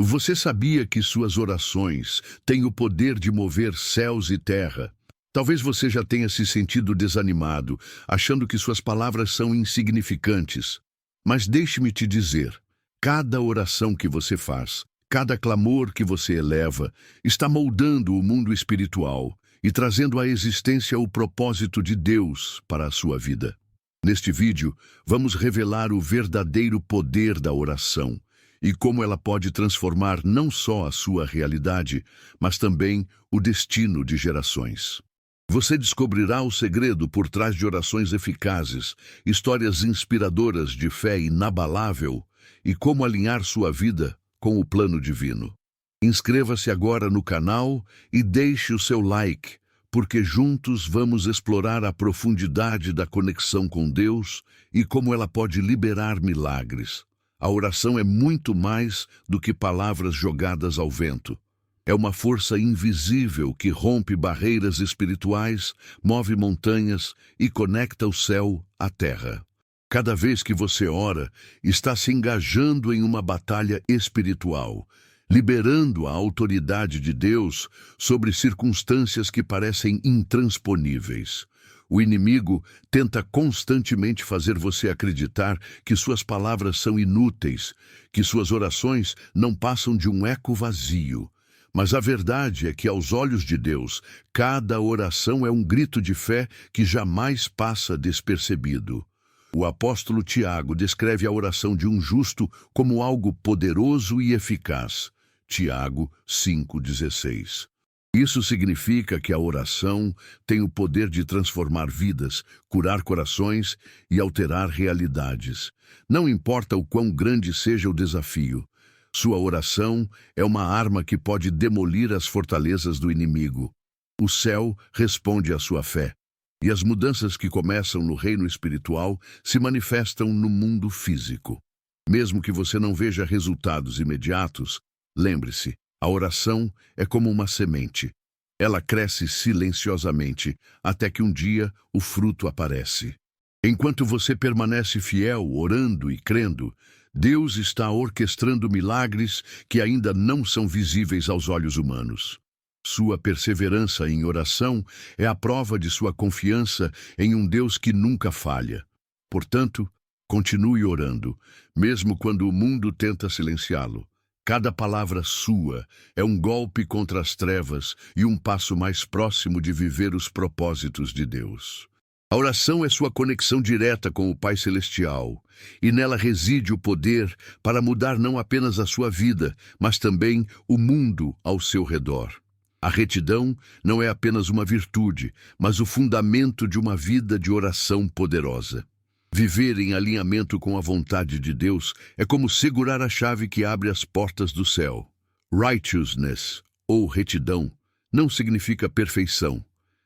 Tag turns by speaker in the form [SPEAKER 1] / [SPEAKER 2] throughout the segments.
[SPEAKER 1] Você sabia que suas orações têm o poder de mover céus e terra? Talvez você já tenha se sentido desanimado, achando que suas palavras são insignificantes. Mas deixe-me te dizer, cada oração que você faz, cada clamor que você eleva, está moldando o mundo espiritual e trazendo à existência o propósito de Deus para a sua vida. Neste vídeo, vamos revelar o verdadeiro poder da oração e como ela pode transformar não só a sua realidade, mas também o destino de gerações. Você descobrirá o segredo por trás de orações eficazes, histórias inspiradoras de fé inabalável e como alinhar sua vida com o plano divino. Inscreva-se agora no canal e deixe o seu like, porque juntos vamos explorar a profundidade da conexão com Deus e como ela pode liberar milagres. A oração é muito mais do que palavras jogadas ao vento. É uma força invisível que rompe barreiras espirituais, move montanhas e conecta o céu à terra. Cada vez que você ora, está se engajando em uma batalha espiritual, liberando a autoridade de Deus sobre circunstâncias que parecem intransponíveis. O inimigo tenta constantemente fazer você acreditar que suas palavras são inúteis, que suas orações não passam de um eco vazio. Mas a verdade é que, aos olhos de Deus, cada oração é um grito de fé que jamais passa despercebido. O apóstolo Tiago descreve a oração de um justo como algo poderoso e eficaz. Tiago 5,16. Isso significa que a oração tem o poder de transformar vidas, curar corações e alterar realidades. Não importa o quão grande seja o desafio, sua oração é uma arma que pode demolir as fortalezas do inimigo. O céu responde à sua fé, e as mudanças que começam no reino espiritual se manifestam no mundo físico. Mesmo que você não veja resultados imediatos, lembre-se, a oração é como uma semente. Ela cresce silenciosamente até que um dia o fruto aparece. Enquanto você permanece fiel, orando e crendo, Deus está orquestrando milagres que ainda não são visíveis aos olhos humanos. Sua perseverança em oração é a prova de sua confiança em um Deus que nunca falha. Portanto, continue orando, mesmo quando o mundo tenta silenciá-lo. Cada palavra sua é um golpe contra as trevas e um passo mais próximo de viver os propósitos de Deus. A oração é sua conexão direta com o Pai Celestial, e nela reside o poder para mudar não apenas a sua vida, mas também o mundo ao seu redor. A retidão não é apenas uma virtude, mas o fundamento de uma vida de oração poderosa. Viver em alinhamento com a vontade de Deus é como segurar a chave que abre as portas do céu. Righteousness, ou retidão, não significa perfeição,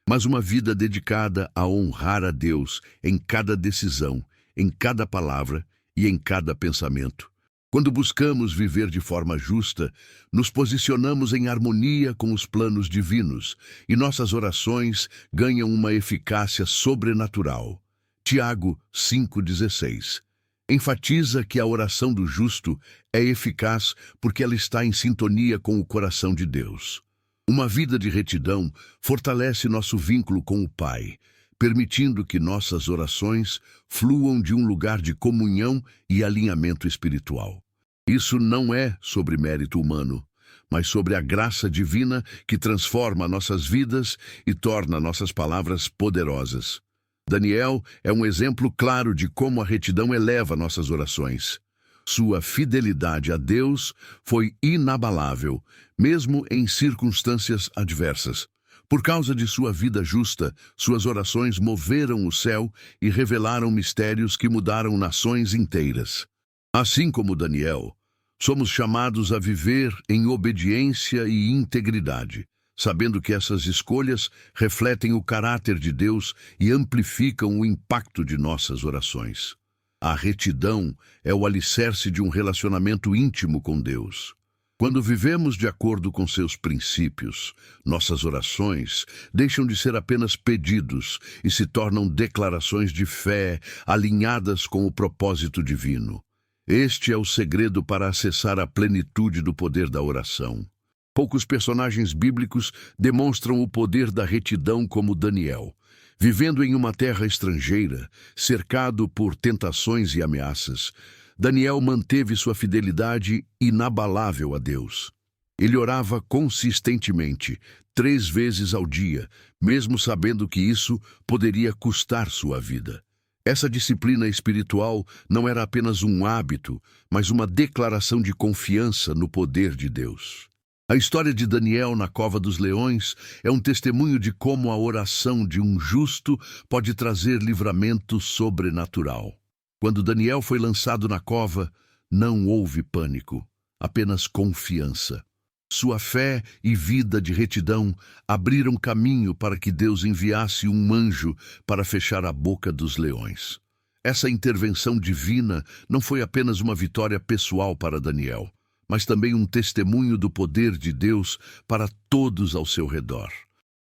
[SPEAKER 1] mas uma vida dedicada a honrar a Deus em cada decisão, em cada palavra e em cada pensamento. Quando buscamos viver de forma justa, nos posicionamos em harmonia com os planos divinos e nossas orações ganham uma eficácia sobrenatural. Tiago 5,16. Enfatiza que a oração do justo é eficaz porque ela está em sintonia com o coração de Deus. Uma vida de retidão fortalece nosso vínculo com o Pai, permitindo que nossas orações fluam de um lugar de comunhão e alinhamento espiritual. Isso não é sobre mérito humano, mas sobre a graça divina que transforma nossas vidas e torna nossas palavras poderosas. Daniel é um exemplo claro de como a retidão eleva nossas orações. Sua fidelidade a Deus foi inabalável, mesmo em circunstâncias adversas. Por causa de sua vida justa, suas orações moveram o céu e revelaram mistérios que mudaram nações inteiras. Assim como Daniel, somos chamados a viver em obediência e integridade, sabendo que essas escolhas refletem o caráter de Deus e amplificam o impacto de nossas orações. A retidão é o alicerce de um relacionamento íntimo com Deus. Quando vivemos de acordo com seus princípios, nossas orações deixam de ser apenas pedidos e se tornam declarações de fé alinhadas com o propósito divino. Este é o segredo para acessar a plenitude do poder da oração. Poucos personagens bíblicos demonstram o poder da retidão como Daniel. Vivendo em uma terra estrangeira, cercado por tentações e ameaças, Daniel manteve sua fidelidade inabalável a Deus. Ele orava consistentemente, 3 vezes ao dia, mesmo sabendo que isso poderia custar sua vida. Essa disciplina espiritual não era apenas um hábito, mas uma declaração de confiança no poder de Deus. A história de Daniel na cova dos leões é um testemunho de como a oração de um justo pode trazer livramento sobrenatural. Quando Daniel foi lançado na cova, não houve pânico, apenas confiança. Sua fé e vida de retidão abriram caminho para que Deus enviasse um anjo para fechar a boca dos leões. Essa intervenção divina não foi apenas uma vitória pessoal para Daniel, mas também um testemunho do poder de Deus para todos ao seu redor.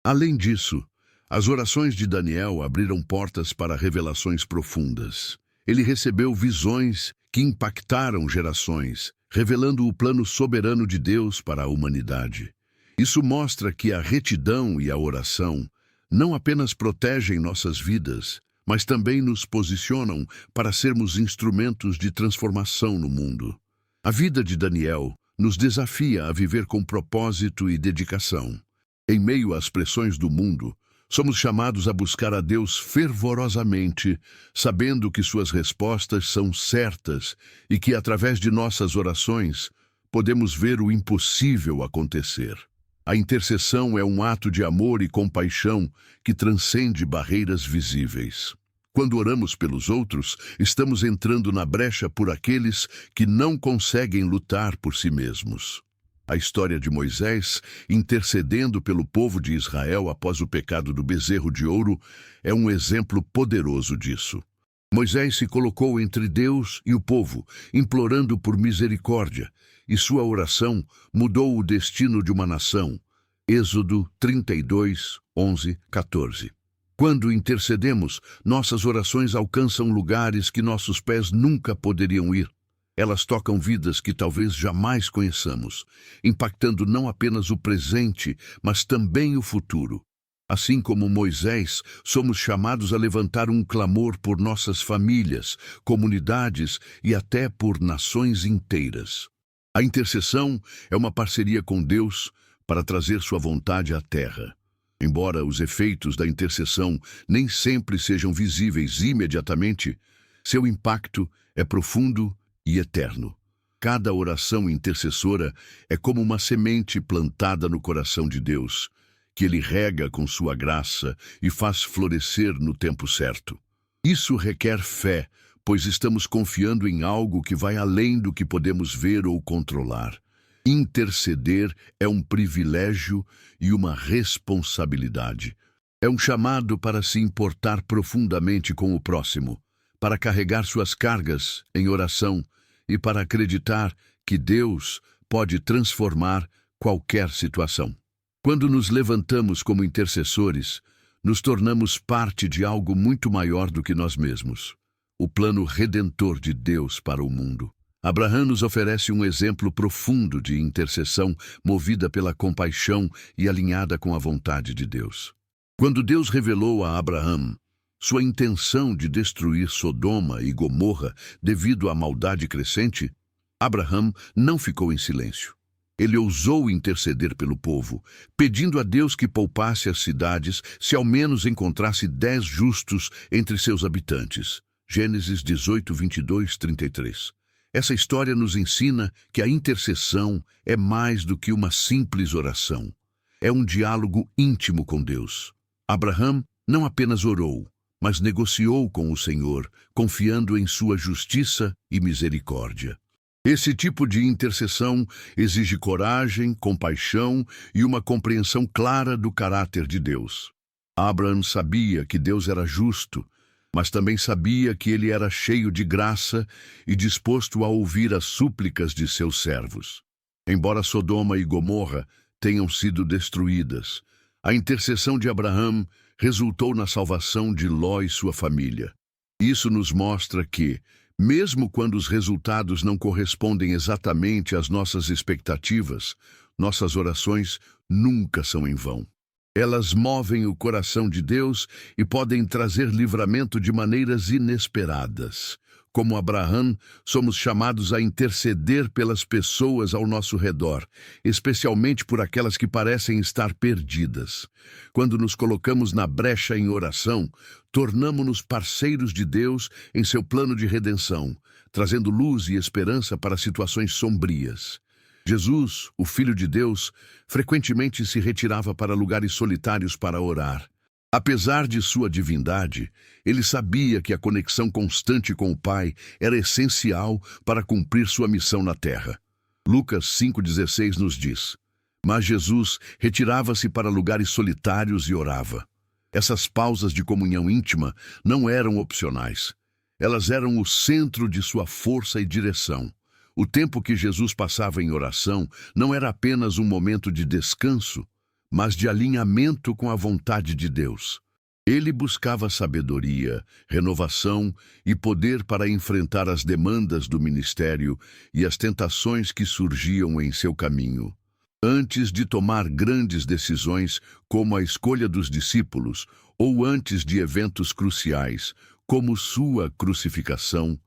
[SPEAKER 1] Além disso, as orações de Daniel abriram portas para revelações profundas. Ele recebeu visões que impactaram gerações, revelando o plano soberano de Deus para a humanidade. Isso mostra que a retidão e a oração não apenas protegem nossas vidas, mas também nos posicionam para sermos instrumentos de transformação no mundo. A vida de Daniel nos desafia a viver com propósito e dedicação. Em meio às pressões do mundo, somos chamados a buscar a Deus fervorosamente, sabendo que suas respostas são certas e que, através de nossas orações, podemos ver o impossível acontecer. A intercessão é um ato de amor e compaixão que transcende barreiras visíveis. Quando oramos pelos outros, estamos entrando na brecha por aqueles que não conseguem lutar por si mesmos. A história de Moisés intercedendo pelo povo de Israel após o pecado do bezerro de ouro é um exemplo poderoso disso. Moisés se colocou entre Deus e o povo, implorando por misericórdia, e sua oração mudou o destino de uma nação. Êxodo 32, 11, 14. Quando intercedemos, nossas orações alcançam lugares que nossos pés nunca poderiam ir. Elas tocam vidas que talvez jamais conheçamos, impactando não apenas o presente, mas também o futuro. Assim como Moisés, somos chamados a levantar um clamor por nossas famílias, comunidades e até por nações inteiras. A intercessão é uma parceria com Deus para trazer sua vontade à terra. Embora os efeitos da intercessão nem sempre sejam visíveis imediatamente, seu impacto é profundo e eterno. Cada oração intercessora é como uma semente plantada no coração de Deus, que Ele rega com sua graça e faz florescer no tempo certo. Isso requer fé, pois estamos confiando em algo que vai além do que podemos ver ou controlar. Interceder é um privilégio e uma responsabilidade. É um chamado para se importar profundamente com o próximo, para carregar suas cargas em oração e para acreditar que Deus pode transformar qualquer situação. Quando nos levantamos como intercessores, nos tornamos parte de algo muito maior do que nós mesmos, o plano redentor de Deus para o mundo. Abraão nos oferece um exemplo profundo de intercessão movida pela compaixão e alinhada com a vontade de Deus. Quando Deus revelou a Abraão sua intenção de destruir Sodoma e Gomorra devido à maldade crescente, Abraão não ficou em silêncio. Ele ousou interceder pelo povo, pedindo a Deus que poupasse as cidades se ao menos encontrasse 10 justos entre seus habitantes. Gênesis 18, 22, 33. Essa história nos ensina que a intercessão é mais do que uma simples oração. É um diálogo íntimo com Deus. Abraão não apenas orou, mas negociou com o Senhor, confiando em sua justiça e misericórdia. Esse tipo de intercessão exige coragem, compaixão e uma compreensão clara do caráter de Deus. Abraão sabia que Deus era justo, mas também sabia que ele era cheio de graça e disposto a ouvir as súplicas de seus servos. Embora Sodoma e Gomorra tenham sido destruídas, a intercessão de Abraão resultou na salvação de Ló e sua família. Isso nos mostra que, Mesmo quando os resultados não correspondem exatamente às nossas expectativas, nossas orações nunca são em vão. Elas movem o coração de Deus e podem trazer livramento de maneiras inesperadas. Como Abraão, somos chamados a interceder pelas pessoas ao nosso redor, especialmente por aquelas que parecem estar perdidas. Quando nos colocamos na brecha em oração, tornamo-nos parceiros de Deus em seu plano de redenção, trazendo luz e esperança para situações sombrias. Jesus, o Filho de Deus, frequentemente se retirava para lugares solitários para orar. Apesar de sua divindade, ele sabia que a conexão constante com o Pai era essencial para cumprir sua missão na terra. Lucas 5,16 nos diz: mas Jesus retirava-se para lugares solitários e orava. Essas pausas de comunhão íntima não eram opcionais. Elas eram o centro de sua força e direção. O tempo que Jesus passava em oração não era apenas um momento de descanso, mas de alinhamento com a vontade de Deus. Ele buscava sabedoria, renovação e poder para enfrentar as demandas do ministério e as tentações que surgiam em seu caminho. Antes de tomar grandes decisões, como a escolha dos discípulos, ou antes de eventos cruciais, como sua crucificação,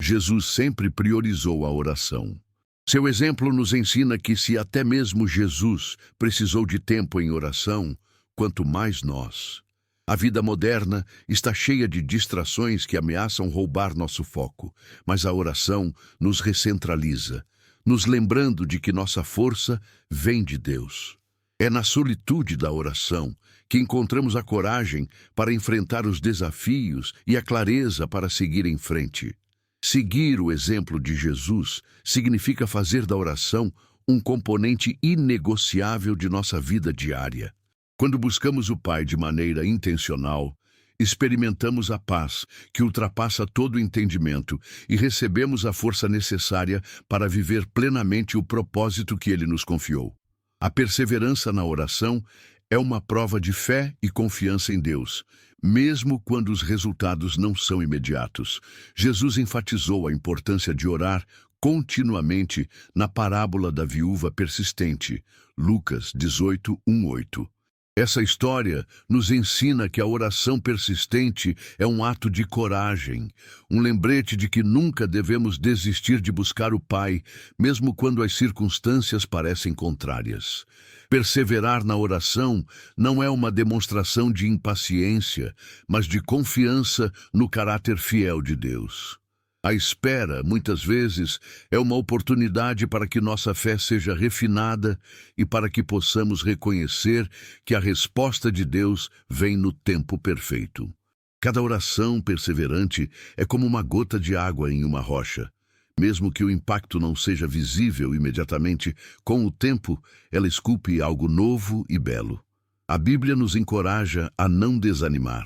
[SPEAKER 1] Jesus sempre priorizou a oração. Seu exemplo nos ensina que se até mesmo Jesus precisou de tempo em oração, quanto mais nós. A vida moderna está cheia de distrações que ameaçam roubar nosso foco, mas a oração nos recentraliza, nos lembrando de que nossa força vem de Deus. É na solitude da oração que encontramos a coragem para enfrentar os desafios e a clareza para seguir em frente. Seguir o exemplo de Jesus significa fazer da oração um componente inegociável de nossa vida diária. Quando buscamos o Pai de maneira intencional, experimentamos a paz que ultrapassa todo o entendimento e recebemos a força necessária para viver plenamente o propósito que Ele nos confiou. A perseverança na oração é uma prova de fé e confiança em Deus, mesmo quando os resultados não são imediatos. Jesus enfatizou a importância de orar continuamente na parábola da viúva persistente, Lucas 18:1-8. Essa história nos ensina que a oração persistente é um ato de coragem, um lembrete de que nunca devemos desistir de buscar o Pai, mesmo quando as circunstâncias parecem contrárias. Perseverar na oração não é uma demonstração de impaciência, mas de confiança no caráter fiel de Deus. A espera, muitas vezes, é uma oportunidade para que nossa fé seja refinada e para que possamos reconhecer que a resposta de Deus vem no tempo perfeito. Cada oração perseverante é como uma gota de água em uma rocha. Mesmo que o impacto não seja visível imediatamente, com o tempo, ela esculpe algo novo e belo. A Bíblia nos encoraja a não desanimar.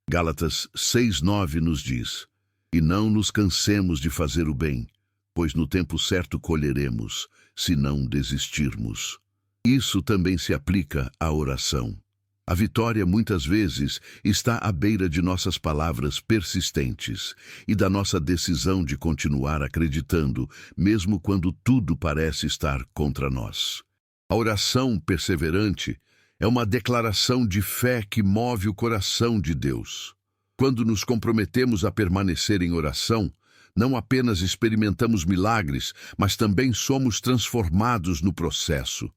[SPEAKER 1] Gálatas 6:9 nos diz: e não nos cansemos de fazer o bem, pois no tempo certo colheremos, se não desistirmos. Isso também se aplica à oração. A vitória, muitas vezes, está à beira de nossas palavras persistentes e da nossa decisão de continuar acreditando, mesmo quando tudo parece estar contra nós. A oração perseverante é uma declaração de fé que move o coração de Deus. Quando nos comprometemos a permanecer em oração, não apenas experimentamos milagres, mas também somos transformados no processo.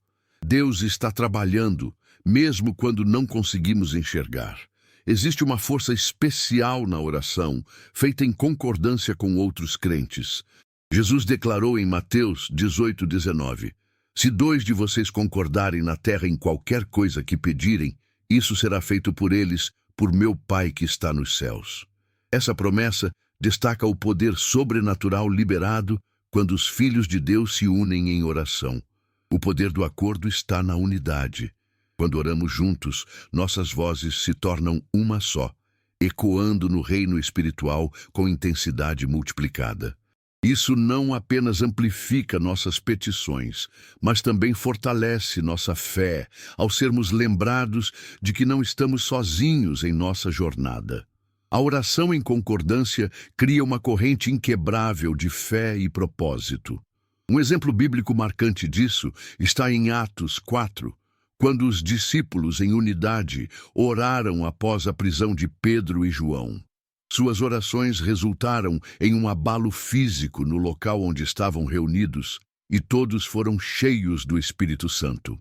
[SPEAKER 1] Deus está trabalhando, mesmo quando não conseguimos enxergar. Existe uma força especial na oração, feita em concordância com outros crentes. Jesus declarou em Mateus 18:19: se 2 de vocês concordarem na terra em qualquer coisa que pedirem, isso será feito por eles, por meu Pai que está nos céus. Essa promessa destaca o poder sobrenatural liberado quando os filhos de Deus se unem em oração. O poder do acordo está na unidade. Quando oramos juntos, nossas vozes se tornam uma só, ecoando no reino espiritual com intensidade multiplicada. Isso não apenas amplifica nossas petições, mas também fortalece nossa fé ao sermos lembrados de que não estamos sozinhos em nossa jornada. A oração em concordância cria uma corrente inquebrável de fé e propósito. Um exemplo bíblico marcante disso está em Atos 4, quando os discípulos, em unidade, oraram após a prisão de Pedro e João. Suas orações resultaram em um abalo físico no local onde estavam reunidos, e todos foram cheios do Espírito Santo.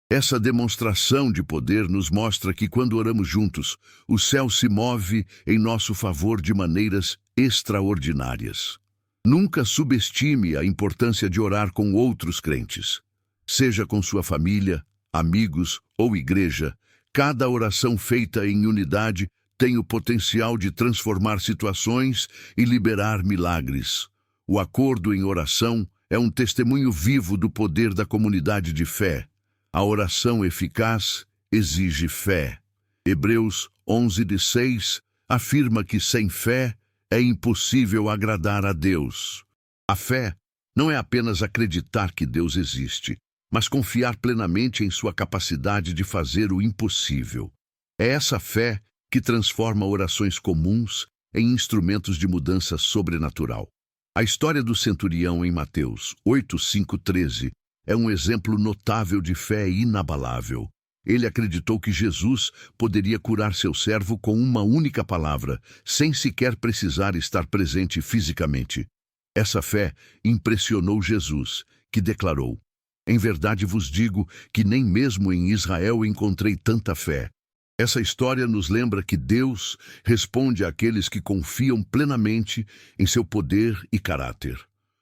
[SPEAKER 1] Essa demonstração de poder nos mostra que, quando oramos juntos, o céu se move em nosso favor de maneiras extraordinárias. Nunca subestime a importância de orar com outros crentes. Seja com sua família, amigos ou igreja, cada oração feita em unidade tem o potencial de transformar situações e liberar milagres. O acordo em oração é um testemunho vivo do poder da comunidade de fé. A oração eficaz exige fé. Hebreus 11:6 afirma que sem fé é impossível agradar a Deus. A fé não é apenas acreditar que Deus existe, mas confiar plenamente em sua capacidade de fazer o impossível. É essa fé que transforma orações comuns em instrumentos de mudança sobrenatural. A história do centurião em Mateus 8:5-13 é um exemplo notável de fé inabalável. Ele acreditou que Jesus poderia curar seu servo com uma única palavra, sem sequer precisar estar presente fisicamente. Essa fé impressionou Jesus, que declarou: "Em verdade vos digo que nem mesmo em Israel encontrei tanta fé." Essa história nos lembra que Deus responde àqueles que confiam plenamente em seu poder e caráter.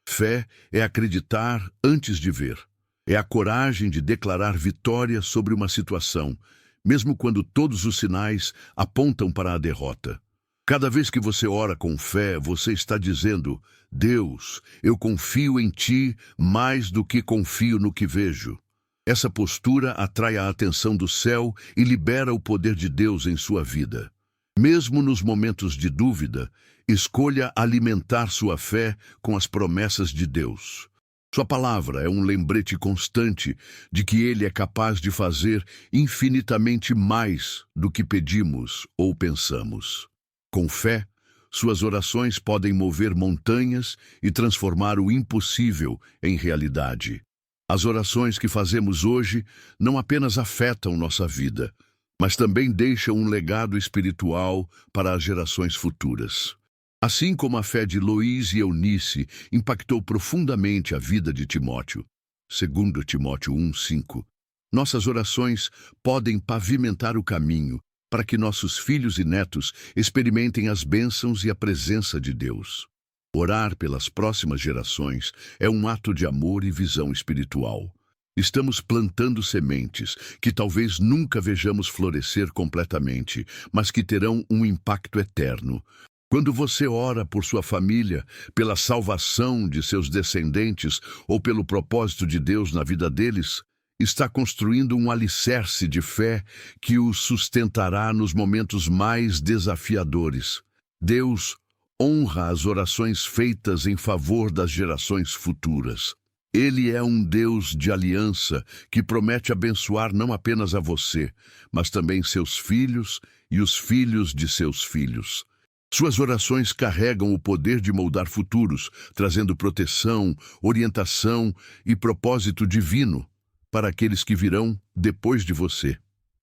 [SPEAKER 1] Fé é acreditar antes de ver. É a coragem de declarar vitória sobre uma situação, mesmo quando todos os sinais apontam para a derrota. Cada vez que você ora com fé, você está dizendo: "Deus, eu confio em Ti mais do que confio no que vejo." Essa postura atrai a atenção do céu e libera o poder de Deus em sua vida. Mesmo nos momentos de dúvida, escolha alimentar sua fé com as promessas de Deus. Sua palavra é um lembrete constante de que Ele é capaz de fazer infinitamente mais do que pedimos ou pensamos. Com fé, suas orações podem mover montanhas e transformar o impossível em realidade. As orações que fazemos hoje não apenas afetam nossa vida, mas também deixam um legado espiritual para as gerações futuras. Assim como a fé de Loís e Eunice impactou profundamente a vida de Timóteo, 2 Timóteo 1:5, nossas orações podem pavimentar o caminho para que nossos filhos e netos experimentem as bênçãos e a presença de Deus. Orar pelas próximas gerações é um ato de amor e visão espiritual. Estamos plantando sementes que talvez nunca vejamos florescer completamente, mas que terão um impacto eterno. Quando você ora por sua família, pela salvação de seus descendentes ou pelo propósito de Deus na vida deles, está construindo um alicerce de fé que os sustentará nos momentos mais desafiadores. Deus honra as orações feitas em favor das gerações futuras. Ele é um Deus de aliança que promete abençoar não apenas a você, mas também seus filhos e os filhos de seus filhos. Suas orações carregam o poder de moldar futuros, trazendo proteção, orientação e propósito divino para aqueles que virão depois de você.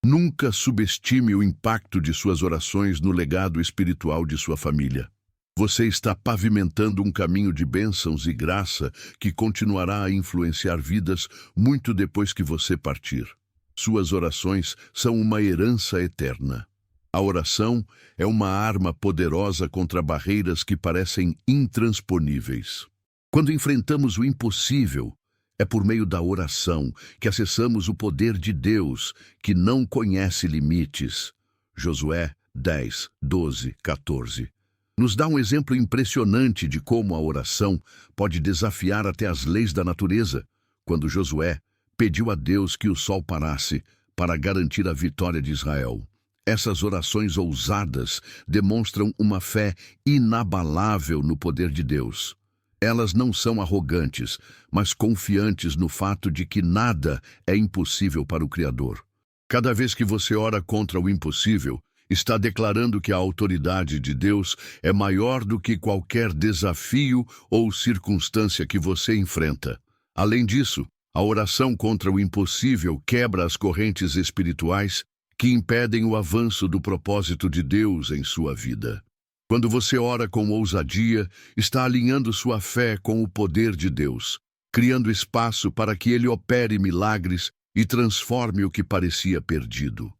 [SPEAKER 1] Nunca subestime o impacto de suas orações no legado espiritual de sua família. Você está pavimentando um caminho de bênçãos e graça que continuará a influenciar vidas muito depois que você partir. Suas orações são uma herança eterna. A oração é uma arma poderosa contra barreiras que parecem intransponíveis. Quando enfrentamos o impossível, é por meio da oração que acessamos o poder de Deus, que não conhece limites. Josué 10:12-14. Nos dá um exemplo impressionante de como a oração pode desafiar até as leis da natureza, quando Josué pediu a Deus que o sol parasse para garantir a vitória de Israel. Essas orações ousadas demonstram uma fé inabalável no poder de Deus. Elas não são arrogantes, mas confiantes no fato de que nada é impossível para o Criador. Cada vez que você ora contra o impossível, Está declarando que a autoridade de Deus é maior do que qualquer desafio ou circunstância que você enfrenta. Além disso, a oração contra o impossível quebra as correntes espirituais que impedem o avanço do propósito de Deus em sua vida. Quando você ora com ousadia, está alinhando sua fé com o poder de Deus, criando espaço para que Ele opere milagres e transforme o que parecia perdido.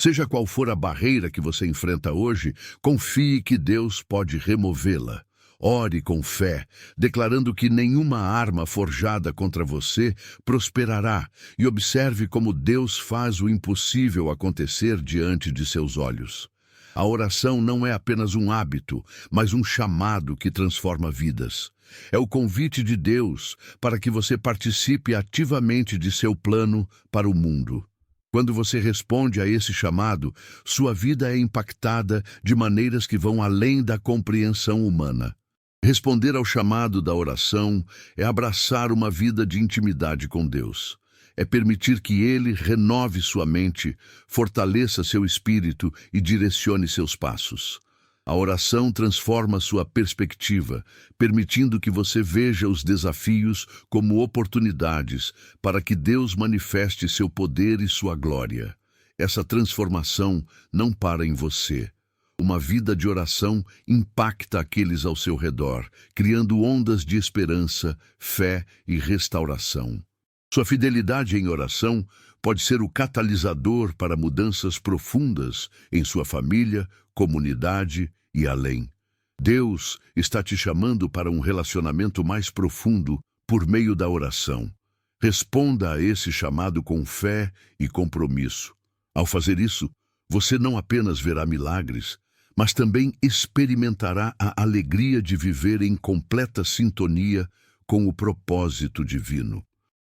[SPEAKER 1] Seja qual for a barreira que você enfrenta hoje, confie que Deus pode removê-la. Ore com fé, declarando que nenhuma arma forjada contra você prosperará, e observe como Deus faz o impossível acontecer diante de seus olhos. A oração não é apenas um hábito, mas um chamado que transforma vidas. É o convite de Deus para que você participe ativamente de seu plano para o mundo. Quando você responde a esse chamado, sua vida é impactada de maneiras que vão além da compreensão humana. Responder ao chamado da oração é abraçar uma vida de intimidade com Deus. É permitir que Ele renove sua mente, fortaleça seu espírito e direcione seus passos. A oração transforma sua perspectiva, permitindo que você veja os desafios como oportunidades para que Deus manifeste seu poder e sua glória. Essa transformação não para em você. Uma vida de oração impacta aqueles ao seu redor, criando ondas de esperança, fé e restauração. Sua fidelidade em oração pode ser o catalisador para mudanças profundas em sua família, comunidade e além. Deus está te chamando para um relacionamento mais profundo por meio da oração. Responda a esse chamado com fé e compromisso. Ao fazer isso, você não apenas verá milagres, mas também experimentará a alegria de viver em completa sintonia com o propósito divino.